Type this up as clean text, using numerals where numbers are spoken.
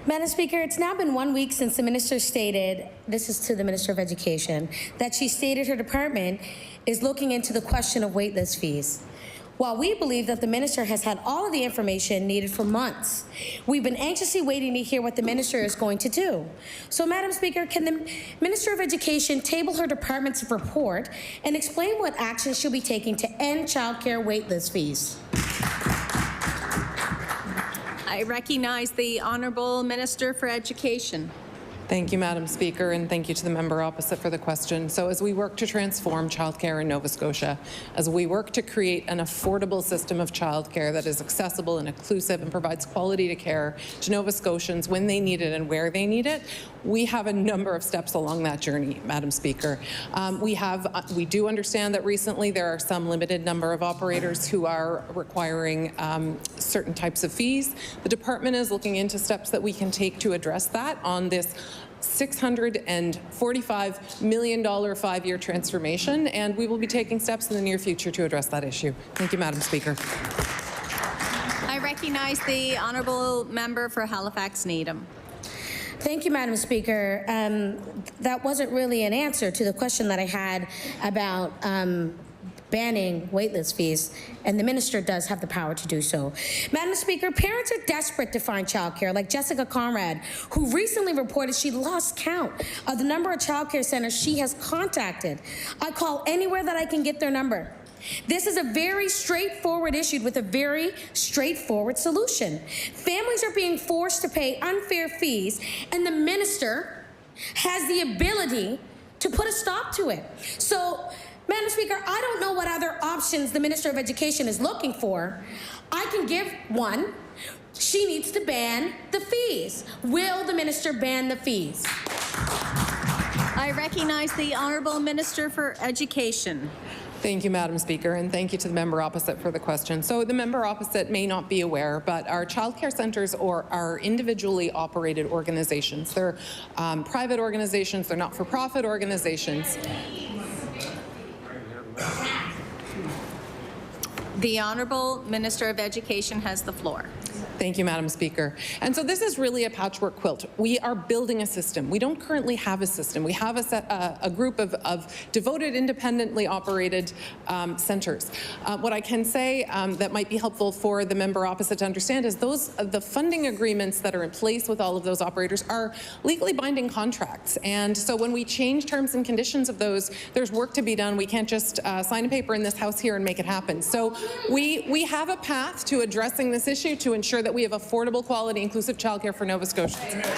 Madam Speaker, it's now been 1 week since the minister stated, this is to the Minister of Education, that she stated her department is looking into the question of waitlist fees. While we believe that the minister has had all of the information needed for months, we've been anxiously waiting to hear what the minister is going to do. So, Madam Speaker, can the Minister of Education table her department's report and explain what action she'll be taking to end childcare waitlist fees? I recognize the Honourable Minister for Education. Thank you, Madam Speaker, and thank you to the member opposite for the question. So as we work to transform childcare in Nova Scotia, as we work to create an affordable system of childcare that is accessible and inclusive and provides quality care to Nova Scotians when they need it and where they need it, we have a number of steps along that journey, Madam Speaker. We do understand that recently there are some limited number of operators who are requiring certain types of fees. The department is looking into steps that we can take to address that on this $645 million 5-year transformation, and we will be taking steps in the near future to address that issue. Thank you, Madam Speaker. I recognize the Honourable Member for Halifax Needham. Thank you, Madam Speaker. That wasn't really an answer to the question that I had about banning waitlist fees, and the minister does have the power to do so. Madam Speaker, parents are desperate to find childcare, like Jessica Conrad, who recently reported she lost count of the number of childcare centers she has contacted. I call anywhere that I can get their number. This is a very straightforward issue with a very straightforward solution. Families are being forced to pay unfair fees, and the minister has the ability to put a stop to it. So, Madam Speaker, I don't know what other options the Minister of Education is looking for. I can give one. She needs to ban the fees. Will the minister ban the fees? I recognize the Honourable Minister for Education. Thank you, Madam Speaker, and thank you to the member opposite for the question. So the member opposite may not be aware, but our childcare centres are individually operated organizations. They're private organizations, they're not-for-profit organizations. The Honourable Minister of Education has the floor. Thank you, Madam Speaker. And so this is really a patchwork quilt. We are building a system. We don't currently have a system. We have a group of devoted, independently operated centres. What I can say that might be helpful for the member opposite to understand is the funding agreements that are in place with all of those operators are legally binding contracts. And so when we change terms and conditions of those, there's work to be done. We can't just sign a paper in this House here and make it happen. So we have a path to addressing this issue to ensure that we have affordable, quality, inclusive childcare for Nova Scotians. Thank you.